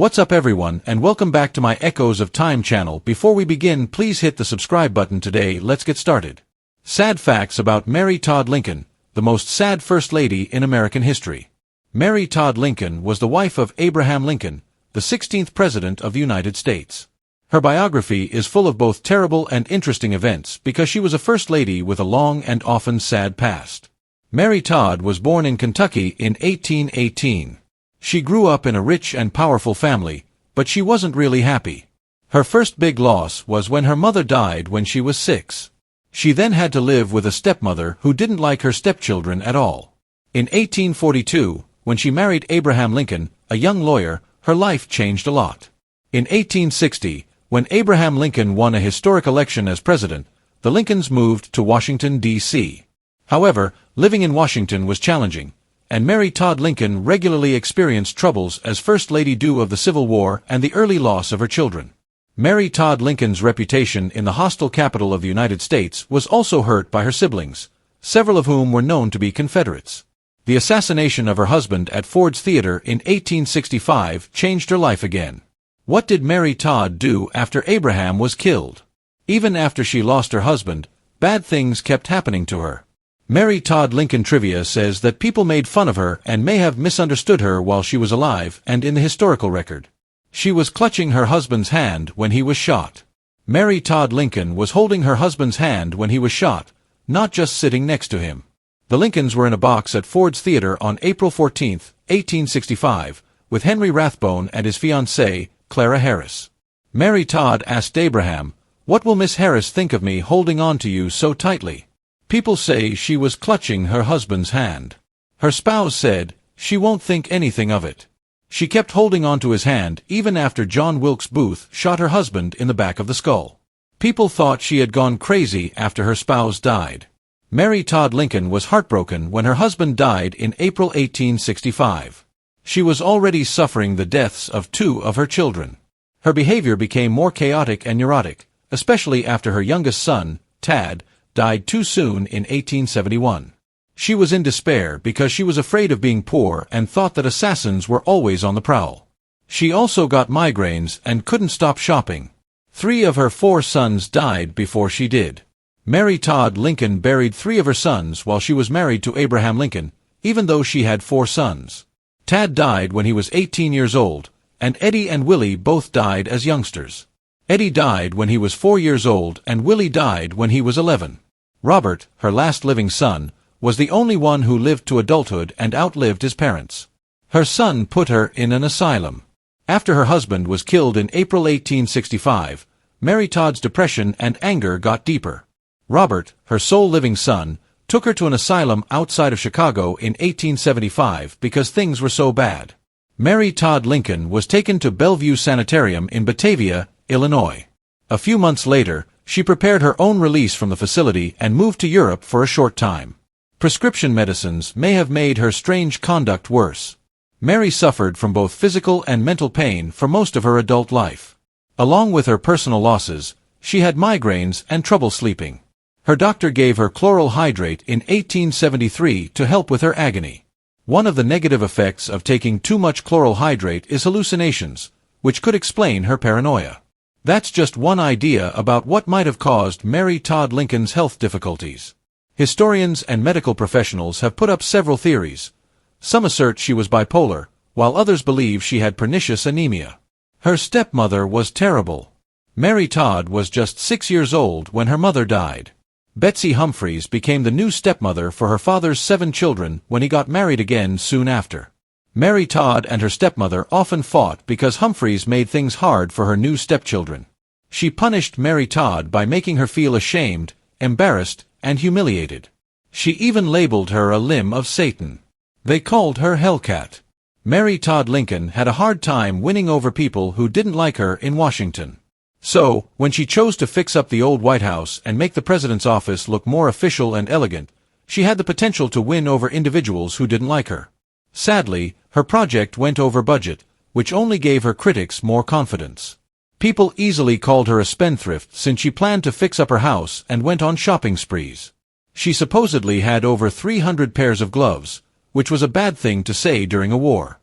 What's up everyone and welcome back to my Echoes of Time channel. Before we begin, please hit the subscribe button today. Let's get started. Sad facts about Mary Todd Lincoln, the most sad First Lady in American history. Mary Todd Lincoln was the wife of Abraham Lincoln, the 16th President of the United States. Her biography is full of both terrible and interesting events because she was a First Lady with a long and often sad past. Mary Todd was born in Kentucky in 1818. She grew up in a rich and powerful family, but she wasn't really happy. Her first big loss was when her mother died when she was 6. She then had to live with a stepmother who didn't like her stepchildren at all. In 1842, when she married Abraham Lincoln, a young lawyer, her life changed a lot. In 1860, when Abraham Lincoln won a historic election as president, the Lincolns moved to Washington, D.C. However, living in Washington was challenging, and Mary Todd Lincoln regularly experienced troubles as First Lady due of the Civil War and the early loss of her children. Mary Todd Lincoln's reputation in the hostile capital of the United States was also hurt by her siblings, several of whom were known to be Confederates. The assassination of her husband at Ford's Theater in 1865 changed her life again. What did Mary Todd do after Abraham was killed? Even after she lost her husband, bad things kept happening to her. Mary Todd Lincoln trivia says that people made fun of her and may have misunderstood her while she was alive and in the historical record. She was clutching her husband's hand when he was shot. Mary Todd Lincoln was holding her husband's hand when he was shot, not just sitting next to him. The Lincolns were in a box at Ford's Theater on April 14, 1865, with Henry Rathbone and his fiancée, Clara Harris. Mary Todd asked Abraham, "What will Miss Harris think of me holding on to you so tightly?" People say she was clutching her husband's hand. Her spouse said, "She won't think anything of it." She kept holding on to his hand even after John Wilkes Booth shot her husband in the back of the skull. People thought she had gone crazy after her spouse died. Mary Todd Lincoln was heartbroken when her husband died in April 1865. She was already suffering the deaths of 2 of her children. Her behavior became more chaotic and neurotic, especially after her youngest son, Tad, died too soon in 1871. She was in despair because she was afraid of being poor and thought that assassins were always on the prowl. She also got migraines and couldn't stop shopping. 3 of her 4 sons died before she did. Mary Todd Lincoln buried 3 of her sons while she was married to Abraham Lincoln, even though she had 4 sons. Tad died when he was 18 years old, and Eddie and Willie both died as youngsters. Eddie died when he was 4 years old and Willie died when he was 11. Robert, her last living son, was the only one who lived to adulthood and outlived his parents. Her son put her in an asylum. After her husband was killed in April 1865, Mary Todd's depression and anger got deeper. Robert, her sole living son, took her to an asylum outside of Chicago in 1875 because things were so bad. Mary Todd Lincoln was taken to Bellevue Sanitarium in Batavia, Illinois. A few months later, she prepared her own release from the facility and moved to Europe for a short time. Prescription medicines may have made her strange conduct worse. Mary suffered from both physical and mental pain for most of her adult life. Along with her personal losses, she had migraines and trouble sleeping. Her doctor gave her chloral hydrate in 1873 to help with her agony. One of the negative effects of taking too much chloral hydrate is hallucinations, which could explain her paranoia. That's just one idea about what might have caused Mary Todd Lincoln's health difficulties. Historians and medical professionals have put up several theories. Some assert she was bipolar, while others believe she had pernicious anemia. Her stepmother was terrible. Mary Todd was just 6 years old when her mother died. Betsy Humphreys became the new stepmother for her father's 7 children when he got married again soon after. Mary Todd and her stepmother often fought because Humphreys made things hard for her new stepchildren. She punished Mary Todd by making her feel ashamed, embarrassed, and humiliated. She even labeled her a limb of Satan. They called her Hellcat. Mary Todd Lincoln had a hard time winning over people who didn't like her in Washington. So, when she chose to fix up the old White House and make the president's office look more official and elegant, she had the potential to win over individuals who didn't like her. Sadly, her project went over budget, which only gave her critics more confidence. People easily called her a spendthrift since she planned to fix up her house and went on shopping sprees. She supposedly had over 300 pairs of gloves, which was a bad thing to say during a war.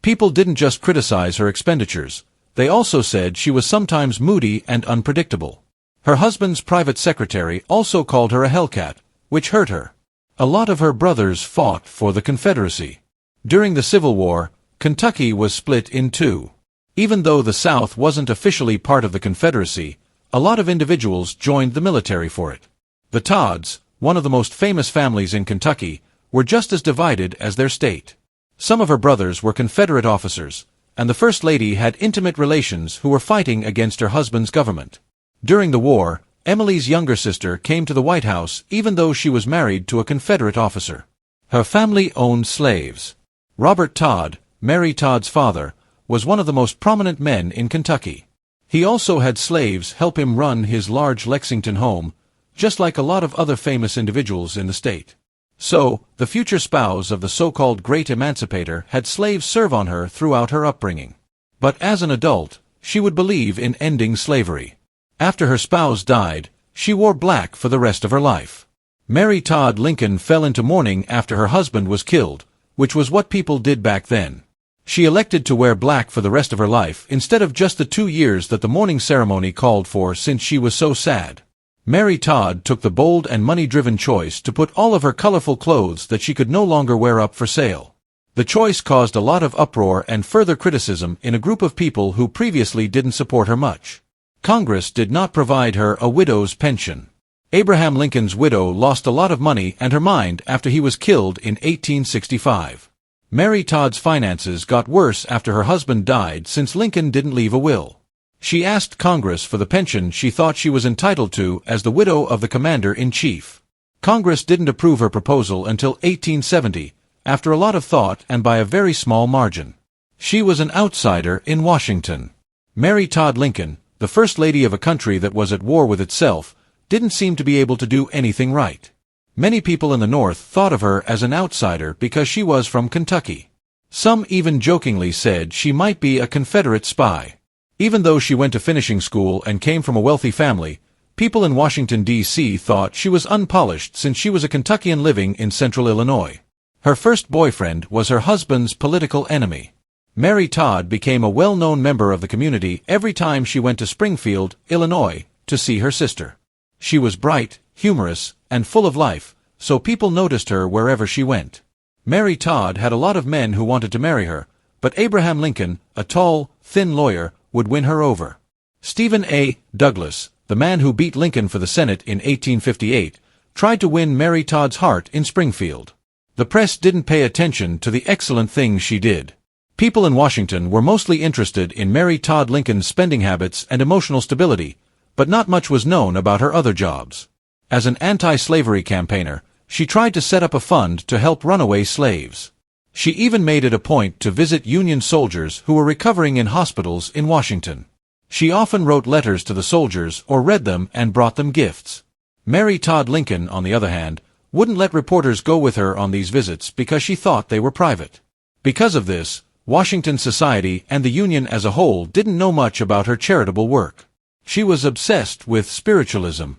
People didn't just criticize her expenditures. They also said she was sometimes moody and unpredictable. Her husband's private secretary also called her a hellcat, which hurt her. A lot of her brothers fought for the Confederacy. During the Civil War, Kentucky was split in two. Even though the South wasn't officially part of the Confederacy, a lot of individuals joined the military for it. The Todds, one of the most famous families in Kentucky, were just as divided as their state. Some of her brothers were Confederate officers, and the First Lady had intimate relations who were fighting against her husband's government. During the war, Emily's younger sister came to the White House even though she was married to a Confederate officer. Her family owned slaves. Robert Todd, Mary Todd's father, was one of the most prominent men in Kentucky. He also had slaves help him run his large Lexington home, just like a lot of other famous individuals in the state. So, the future spouse of the so-called Great Emancipator had slaves serve on her throughout her upbringing. But as an adult, she would believe in ending slavery. After her spouse died, she wore black for the rest of her life. Mary Todd Lincoln fell into mourning after her husband was killed, which was what people did back then. She elected to wear black for the rest of her life instead of just the 2 years that the mourning ceremony called for since she was so sad. Mary Todd took the bold and money-driven choice to put all of her colorful clothes that she could no longer wear up for sale. The choice caused a lot of uproar and further criticism in a group of people who previously didn't support her much. Congress did not provide her a widow's pension. Abraham Lincoln's widow lost a lot of money and her mind after he was killed in 1865. Mary Todd's finances got worse after her husband died since Lincoln didn't leave a will. She asked Congress for the pension she thought she was entitled to as the widow of the commander-in-chief. Congress didn't approve her proposal until 1870, after a lot of thought and by a very small margin. She was an outsider in Washington. Mary Todd Lincoln, the First Lady of a country that was at war with itself, didn't seem to be able to do anything right. Many people in the North thought of her as an outsider because she was from Kentucky. Some even jokingly said she might be a Confederate spy. Even though she went to finishing school and came from a wealthy family, people in Washington, D.C. thought she was unpolished since she was a Kentuckian living in central Illinois. Her first boyfriend was her husband's political enemy. Mary Todd became a well-known member of the community every time she went to Springfield, Illinois, to see her sister. She was bright, humorous, and full of life, so people noticed her wherever she went. Mary Todd had a lot of men who wanted to marry her, but Abraham Lincoln, a tall, thin lawyer, would win her over. Stephen A. Douglas, the man who beat Lincoln for the Senate in 1858, tried to win Mary Todd's heart in Springfield. The press didn't pay attention to the excellent things she did. People in Washington were mostly interested in Mary Todd Lincoln's spending habits and emotional stability, but not much was known about her other jobs. As an anti-slavery campaigner, she tried to set up a fund to help runaway slaves. She even made it a point to visit Union soldiers who were recovering in hospitals in Washington. She often wrote letters to the soldiers or read them and brought them gifts. Mary Todd Lincoln, on the other hand, wouldn't let reporters go with her on these visits because she thought they were private. Because of this, Washington society and the Union as a whole didn't know much about her charitable work. She was obsessed with spiritualism.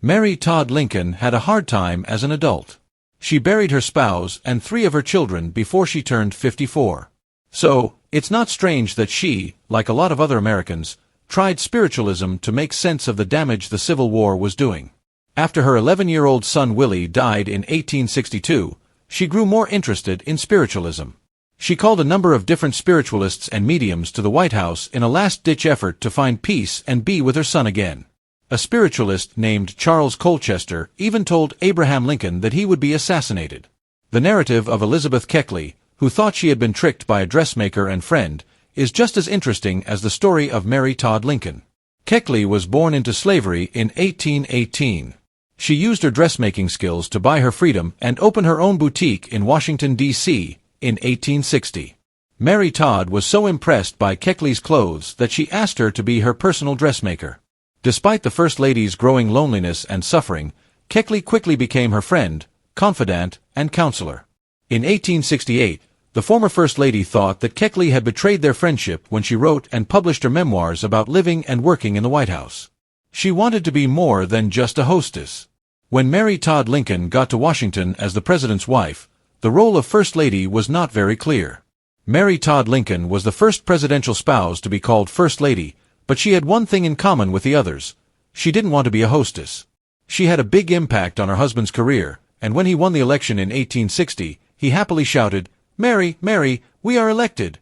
Mary Todd Lincoln had a hard time as an adult. She buried her spouse and 3 of her children before she turned 54. So, it's not strange that she, like a lot of other Americans, tried spiritualism to make sense of the damage the Civil War was doing. After her 11-year-old son Willie died in 1862, she grew more interested in spiritualism. She called a number of different spiritualists and mediums to the White House in a last-ditch effort to find peace and be with her son again. A spiritualist named Charles Colchester even told Abraham Lincoln that he would be assassinated. The narrative of Elizabeth Keckley, who thought she had been tricked by a dressmaker and friend, is just as interesting as the story of Mary Todd Lincoln. Keckley was born into slavery in 1818. She used her dressmaking skills to buy her freedom and open her own boutique in Washington, D.C., in 1860. Mary Todd was so impressed by Keckley's clothes that she asked her to be her personal dressmaker. Despite the First Lady's growing loneliness and suffering, Keckley quickly became her friend, confidant, and counselor. In 1868, the former First Lady thought that Keckley had betrayed their friendship when she wrote and published her memoirs about living and working in the White House. She wanted to be more than just a hostess. When Mary Todd Lincoln got to Washington as the president's wife, the role of First Lady was not very clear. Mary Todd Lincoln was the first presidential spouse to be called First Lady, but she had one thing in common with the others. She didn't want to be a hostess. She had a big impact on her husband's career, and when he won the election in 1860, he happily shouted, "Mary, Mary, we are elected!"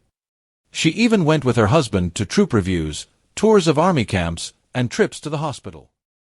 She even went with her husband to troop reviews, tours of army camps, and trips to the hospital.